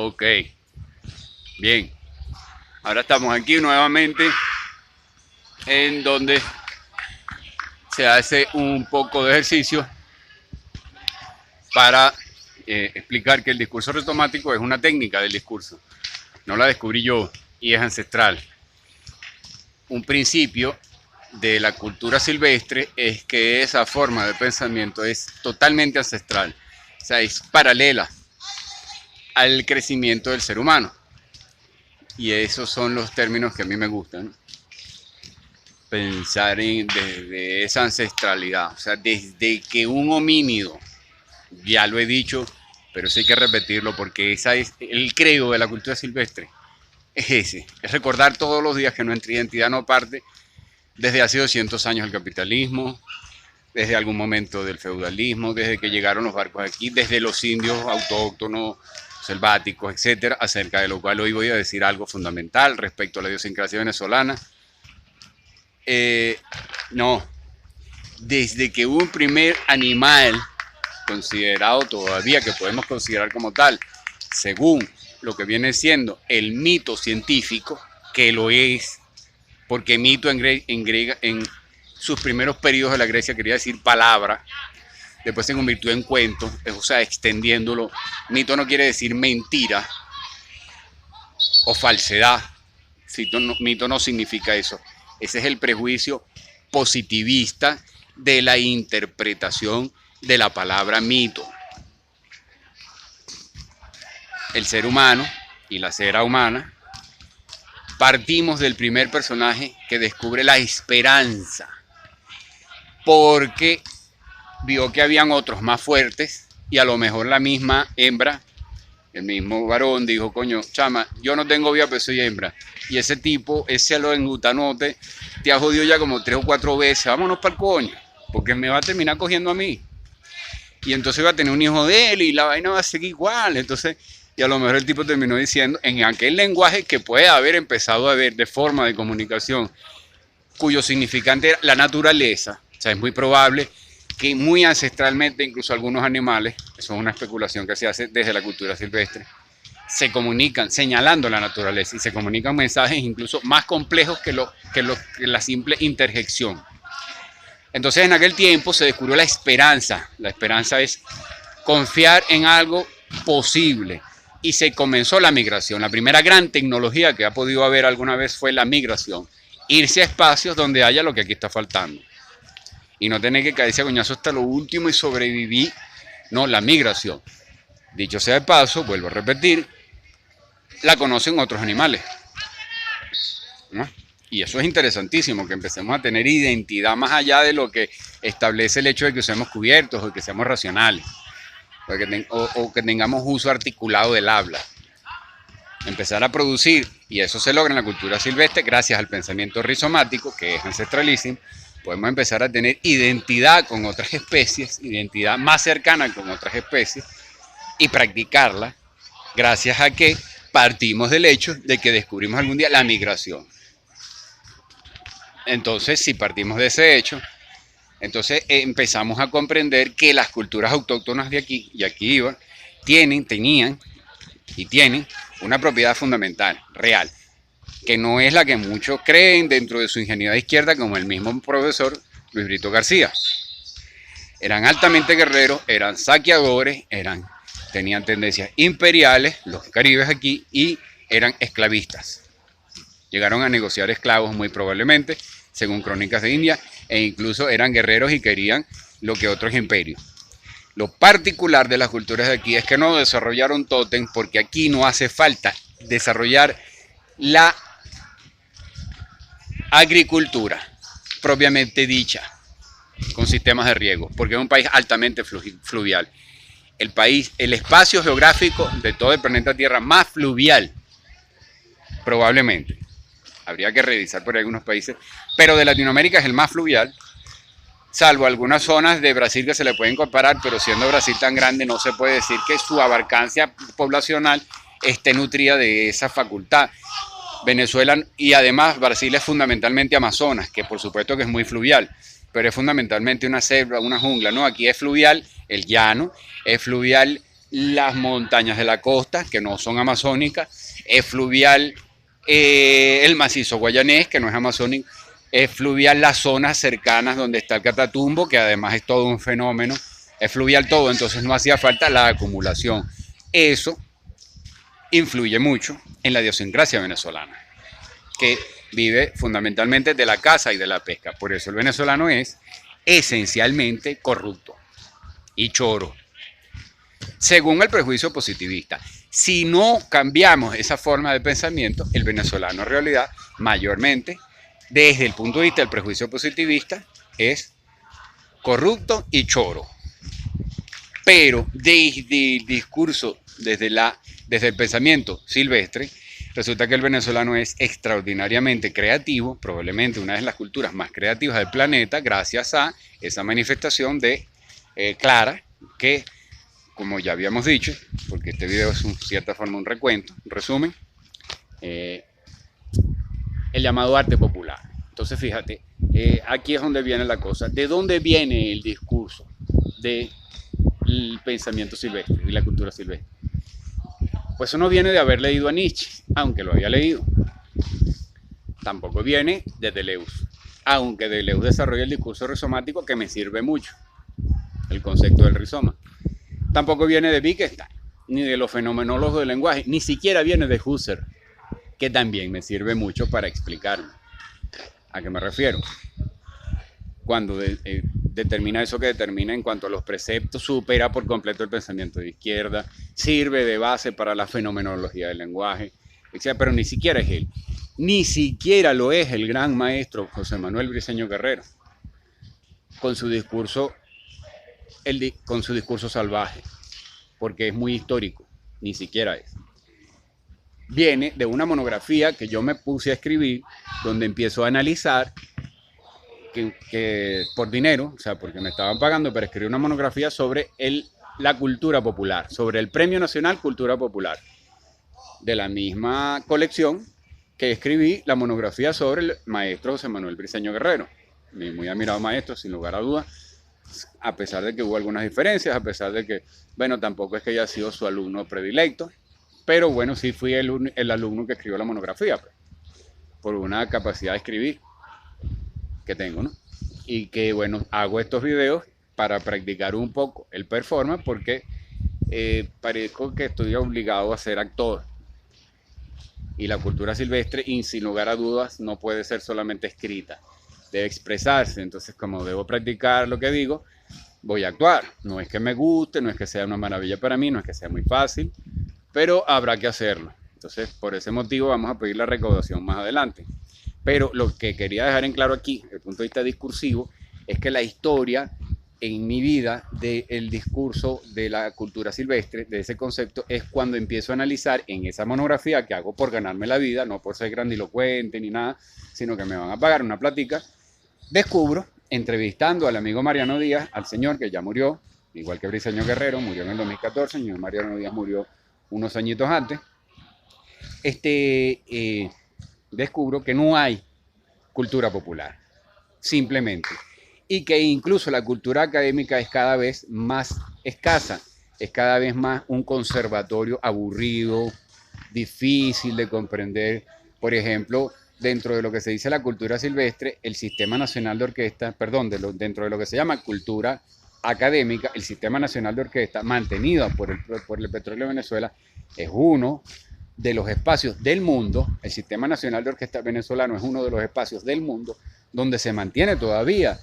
Ok, bien. Ahora estamos aquí nuevamente en donde se hace un poco de ejercicio para explicar que el discurso ritomático es una técnica del discurso. No la descubrí yo y es ancestral. Un principio de la cultura silvestre es que esa forma de pensamiento es totalmente ancestral. O sea, es paralela al crecimiento del ser humano. Y esos son los términos que a mí me gustan. Pensar desde esa ancestralidad. O sea, desde que un homínido, ya lo he dicho, pero sí hay que repetirlo porque esa es el credo de la cultura silvestre. Es ese. Es recordar todos los días que nuestra identidad no parte desde hace 200 años del capitalismo, desde algún momento del feudalismo, desde que llegaron los barcos aquí, desde los indios autóctonos, selváticos, etcétera, acerca de lo cual hoy voy a decir algo fundamental respecto a la idiosincrasia venezolana. No, desde que hubo un primer animal considerado todavía que podemos considerar como tal, según lo que viene siendo el mito científico, que lo es, porque mito en sus primeros periodos de la Grecia quería decir palabra, después se convirtió en cuento, o sea, extendiéndolo. Mito no quiere decir mentira o falsedad. Mito no significa eso. Ese es el prejuicio positivista de la interpretación de la palabra mito. El ser humano y la cera humana partimos del primer personaje que descubre la esperanza, porque vio que habían otros más fuertes y a lo mejor la misma hembra, el mismo varón dijo, coño, chama, yo no tengo vida, pero soy hembra. Y ese tipo, ese alengutanote, te ha jodido ya como 3 o 4 veces, vámonos para el coño, porque me va a terminar cogiendo a mí. Y entonces va a tener un hijo de él y la vaina va a seguir igual. Entonces, y a lo mejor el tipo terminó diciendo, en aquel lenguaje que puede haber empezado a ver de forma de comunicación, cuyo significante era la naturaleza. O sea, es muy probable que muy ancestralmente incluso algunos animales, eso es una especulación que se hace desde la cultura silvestre, se comunican señalando la naturaleza y se comunican mensajes incluso más complejos que la simple interjección. Entonces en aquel tiempo se descubrió la esperanza. La esperanza es confiar en algo posible y se comenzó la migración. La primera gran tecnología que ha podido haber alguna vez fue la migración. Irse a espacios donde haya lo que aquí está faltando. Y no tener que caerse a coñazo hasta lo último y sobrevivir. No, la migración. Dicho sea de paso, vuelvo a repetir, la conocen otros animales, ¿no? Y eso es interesantísimo, que empecemos a tener identidad más allá de lo que establece el hecho de que usemos cubiertos o que seamos racionales, o que tengamos uso articulado del habla. Empezar a producir, y eso se logra en la cultura silvestre gracias al pensamiento rizomático, que es ancestralísimo. Podemos empezar a tener identidad con otras especies, identidad más cercana con otras especies, y practicarla gracias a que partimos del hecho de que descubrimos algún día la migración. Entonces, si partimos de ese hecho, entonces empezamos a comprender que las culturas autóctonas de aquí, y aquí iba, tenían y tienen una propiedad fundamental, real, que no es la que muchos creen dentro de su ingenuidad izquierda, como el mismo profesor Luis Brito García. Eran altamente guerreros, eran saqueadores, tenían tendencias imperiales, los caribes aquí, y eran esclavistas. Llegaron a negociar esclavos muy probablemente, según crónicas de India, e incluso eran guerreros y querían lo que otros imperios. Lo particular de las culturas de aquí es que no desarrollaron tótem, porque aquí no hace falta desarrollar la agricultura propiamente dicha, con sistemas de riego, porque es un país altamente fluvial. El espacio geográfico de todo el planeta Tierra más fluvial, probablemente. Habría que revisar por algunos países, pero de Latinoamérica es el más fluvial, salvo algunas zonas de Brasil que se le pueden comparar, pero siendo Brasil tan grande no se puede decir que su abarcancia poblacional esté nutrida de esa facultad. Venezuela, y además Brasil es fundamentalmente Amazonas, que por supuesto que es muy fluvial, pero es fundamentalmente una selva, una jungla, ¿no? Aquí es fluvial el llano, es fluvial las montañas de la costa, que no son amazónicas, es fluvial el macizo guayanés, que no es amazónico, es fluvial las zonas cercanas donde está el Catatumbo, que además es todo un fenómeno, es fluvial todo, entonces no hacía falta la acumulación. Eso influye mucho en la idiosincrasia venezolana, que vive fundamentalmente de la caza y de la pesca. Por eso el venezolano es esencialmente corrupto y choro, según el prejuicio positivista. Si no cambiamos esa forma de pensamiento, el venezolano en realidad, mayormente, desde el punto de vista del prejuicio positivista, es corrupto y choro. Pero desde el discurso, desde el pensamiento silvestre, resulta que el venezolano es extraordinariamente creativo, probablemente una de las culturas más creativas del planeta, gracias a esa manifestación de clara, que, como ya habíamos dicho, porque este video es en cierta forma un recuento, un resumen, el llamado arte popular. Entonces fíjate, aquí es donde viene la cosa. ¿De dónde viene el discurso del pensamiento silvestre y la cultura silvestre? Pues eso no viene de haber leído a Nietzsche, aunque lo había leído. Tampoco viene de Deleuze, aunque Deleuze desarrolla el discurso rizomático que me sirve mucho, el concepto del rizoma. Tampoco viene de Wittgenstein, ni de los fenomenólogos del lenguaje, ni siquiera viene de Husserl, que también me sirve mucho para explicarme. ¿A qué me refiero? Cuando determina eso que determina en cuanto a los preceptos, supera por completo el pensamiento de izquierda, sirve de base para la fenomenología del lenguaje, etc. Pero ni siquiera es él. Ni siquiera lo es el gran maestro José Manuel Briceño Guerrero, con su discurso salvaje, porque es muy histórico, ni siquiera es. Viene de una monografía que yo me puse a escribir, donde empiezo a analizar que por dinero, o sea, porque me estaban pagando para escribir una monografía sobre la cultura popular, sobre el Premio Nacional Cultura Popular, de la misma colección que escribí la monografía sobre el maestro José Manuel Briceño Guerrero, mi muy admirado maestro, sin lugar a dudas, a pesar de que hubo algunas diferencias, a pesar de que, bueno, tampoco es que haya sido su alumno predilecto, pero bueno, sí fui el alumno que escribió la monografía, pues, por una capacidad de escribir que tengo, ¿no? Y que, bueno, hago estos videos para practicar un poco el performance, porque parezco que estoy obligado a ser actor. Y la cultura silvestre, y sin lugar a dudas, no puede ser solamente escrita, debe expresarse. Entonces, como debo practicar lo que digo, voy a actuar. No es que me guste, no es que sea una maravilla para mí, no es que sea muy fácil, pero habrá que hacerlo. Entonces, por ese motivo vamos a pedir la recaudación más adelante. Pero lo que quería dejar en claro aquí, desde el punto de vista discursivo, es que la historia en mi vida del discurso de la cultura silvestre, de ese concepto, es cuando empiezo a analizar en esa monografía que hago por ganarme la vida, no por ser grandilocuente ni nada, sino que me van a pagar una platica, descubro, entrevistando al amigo Mariano Díaz, al señor que ya murió, igual que Briceño Guerrero, murió en el 2014, el señor Mariano Díaz murió unos añitos antes, descubro que no hay cultura popular, simplemente. Y que incluso la cultura académica es cada vez más escasa, es cada vez más un conservatorio aburrido, difícil de comprender. Por ejemplo, dentro de lo que se dice la cultura silvestre, el Sistema Nacional de Orquesta, dentro de lo que se llama cultura académica, el Sistema Nacional de Orquesta, mantenido por el petróleo de Venezuela, es uno de los espacios del mundo, el Sistema Nacional de Orquesta venezolano es uno de los espacios del mundo donde se mantiene todavía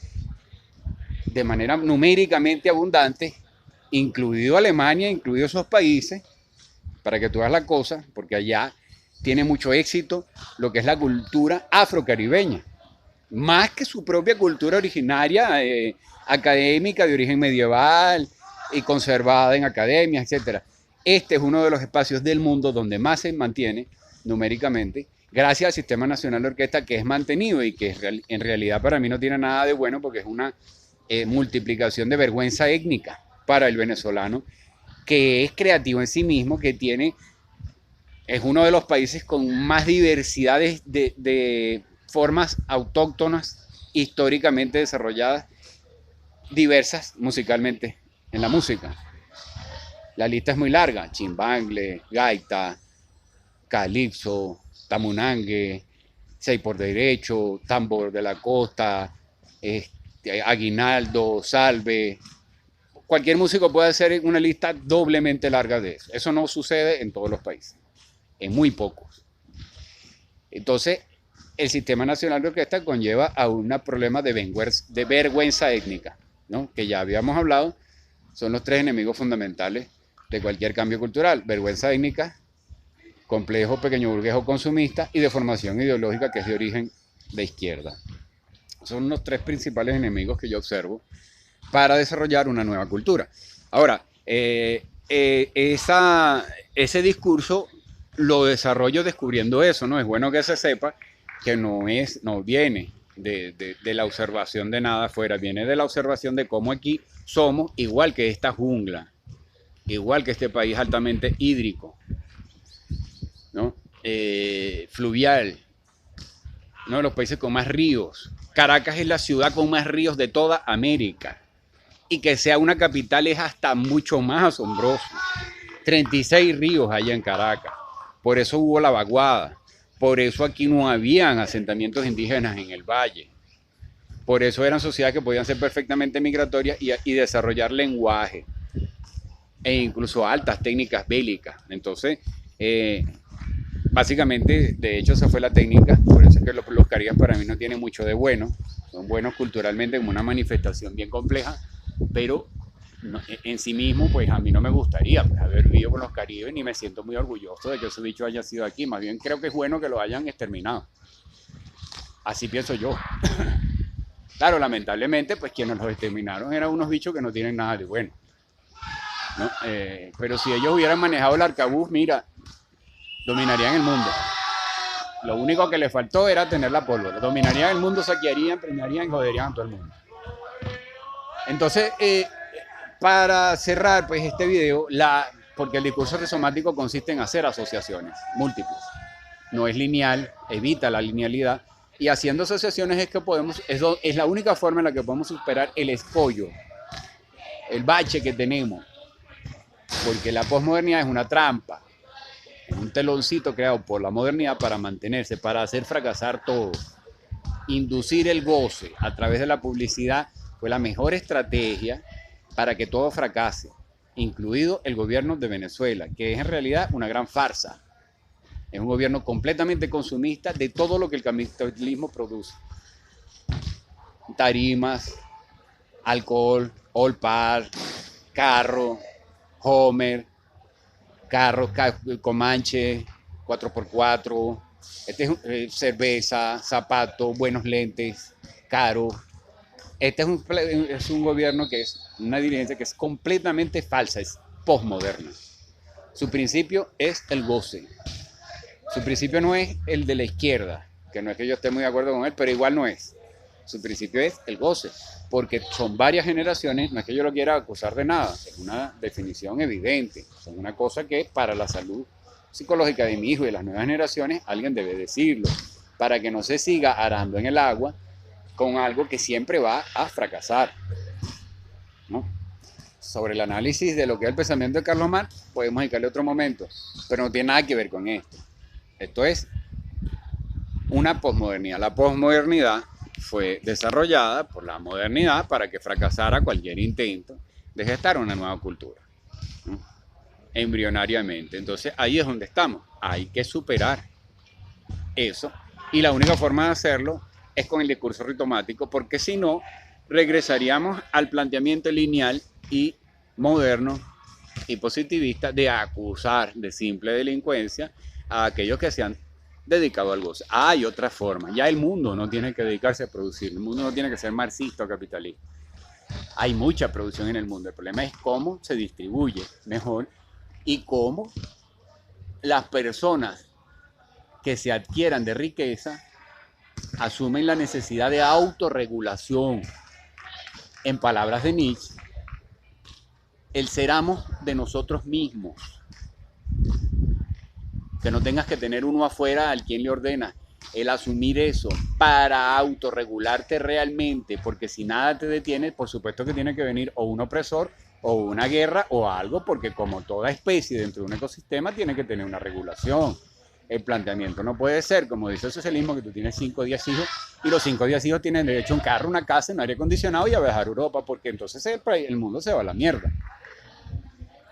de manera numéricamente abundante, incluido Alemania, incluido esos países, para que tú veas la cosa, porque allá tiene mucho éxito lo que es la cultura afrocaribeña, más que su propia cultura originaria, académica, de origen medieval y conservada en academias, etc. Este es uno de los espacios del mundo donde más se mantiene numéricamente, gracias al Sistema Nacional de Orquesta, que es mantenido y que en realidad para mí no tiene nada de bueno, porque es una multiplicación de vergüenza étnica para el venezolano, que es creativo en sí mismo, que es uno de los países con más diversidad de formas autóctonas históricamente desarrolladas, diversas musicalmente en la música. La lista es muy larga: chimbangle, gaita, calipso, tamunangue, seis por derecho, tambor de la costa, aguinaldo, salve. Cualquier músico puede hacer una lista doblemente larga de eso. Eso no sucede en todos los países, en muy pocos. Entonces, el Sistema Nacional de Orquesta conlleva a un problema de vergüenza étnica, ¿no? Que ya habíamos hablado, son los tres enemigos fundamentales de cualquier cambio cultural: vergüenza étnica, complejo pequeño burgués consumista y deformación ideológica, que es de origen de izquierda. Son los tres principales enemigos que yo observo para desarrollar una nueva cultura. Ahora, ese discurso lo desarrollo descubriendo eso, ¿no? Es bueno que se sepa que no viene de la observación de nada afuera, viene de la observación de cómo aquí somos igual que esta jungla, igual que este país altamente hídrico, ¿no? Fluvial, uno de los países con más ríos. Caracas es la ciudad con más ríos de toda América. Y que sea una capital es hasta mucho más asombroso. 36 ríos allá en Caracas. Por eso hubo la vaguada. Por eso aquí no habían asentamientos indígenas en el valle. Por eso eran sociedades que podían ser perfectamente migratorias y desarrollar lenguaje. E incluso altas técnicas bélicas. Entonces, básicamente, de hecho, esa fue la técnica. Por eso es que los Caribes para mí no tienen mucho de bueno. Son buenos culturalmente, como una manifestación bien compleja, pero no, en sí mismo, pues a mí no me gustaría pues, haber vivido con los Caribes, ni me siento muy orgulloso de que ese bicho haya sido aquí. Más bien creo que es bueno que lo hayan exterminado. Así pienso yo. Claro, lamentablemente, pues quienes los exterminaron eran unos bichos que no tienen nada de bueno, ¿no? Pero si ellos hubieran manejado el arcabuz, mira, dominarían el mundo. Lo único que les faltó era tener la pólvora. Dominarían el mundo, saquearían, preñarían y joderían a todo el mundo. Entonces, para cerrar pues este video, porque el discurso rizomático consiste en hacer asociaciones múltiples. No es lineal, evita la linealidad. Y haciendo asociaciones es la única forma en la que podemos superar el escollo, el bache que tenemos. Porque la posmodernidad es una trampa, es un teloncito creado por la modernidad para mantenerse, para hacer fracasar todo. Inducir el goce a través de la publicidad fue la mejor estrategia para que todo fracase, incluido el gobierno de Venezuela, que es en realidad una gran farsa. Es un gobierno completamente consumista de todo lo que el capitalismo produce. Tarimas, alcohol, All Par, carro, Homer, carros, Comanche, 4x4, cerveza, zapatos, buenos lentes, caro. Este es un gobierno que es una dirigencia que es completamente falsa, es posmoderna. Su principio es el goce. Su principio no es el de la izquierda, que no es que yo esté muy de acuerdo con él, pero igual no es. Su principio es el goce, porque son varias generaciones, no es que yo lo quiera acusar de nada, es una definición evidente, son una cosa que para la salud psicológica de mi hijo y de las nuevas generaciones alguien debe decirlo, para que no se siga arando en el agua con algo que siempre va a fracasar, ¿no? Sobre el análisis de lo que es el pensamiento de Carlos Marx podemos dedicarle otro momento, pero no tiene nada que ver con esto. Esto es una posmodernidad. La posmodernidad fue desarrollada por la modernidad para que fracasara cualquier intento de gestar una nueva cultura, ¿no? Embrionariamente. Entonces ahí es donde estamos. Hay que superar eso. Y la única forma de hacerlo es con el discurso ritomático, porque si no, regresaríamos al planteamiento lineal y moderno y positivista de acusar de simple delincuencia a aquellos que se han dedicado al goce. Hay otra forma. Ya el mundo no tiene que dedicarse a producir. El mundo no tiene que ser marxista o capitalista. Hay mucha producción en el mundo. El problema es cómo se distribuye mejor y cómo las personas que se adquieran de riqueza asumen la necesidad de autorregulación. En palabras de Nietzsche, el ser amos de nosotros mismos. Que no tengas que tener uno afuera al quien le ordena. El asumir eso para autorregularte realmente, porque si nada te detiene, por supuesto que tiene que venir o un opresor o una guerra o algo, porque como toda especie dentro de un ecosistema tiene que tener una regulación. El planteamiento no puede ser, como dice el socialismo, que tú tienes 5 o 10 hijos y los 5 o 10 hijos tienen derecho a un carro, una casa, un aire acondicionado y a viajar a Europa, porque entonces el mundo se va a la mierda.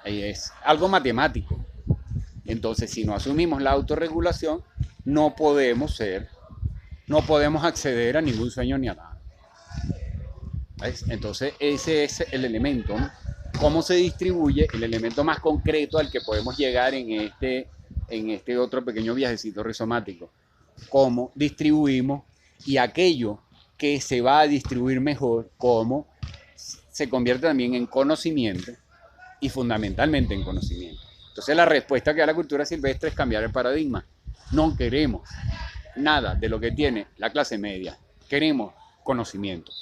Y es algo matemático. Entonces, si no asumimos la autorregulación, no podemos acceder a ningún sueño ni a nada. ¿Ves? Entonces, ese es el elemento, ¿no? Cómo se distribuye, el elemento más concreto al que podemos llegar en este otro pequeño viajecito rizomático. Cómo distribuimos y aquello que se va a distribuir mejor, cómo se convierte también en conocimiento y fundamentalmente en conocimiento. Entonces, la respuesta que da la cultura silvestre es cambiar el paradigma. No queremos nada de lo que tiene la clase media. Queremos conocimiento.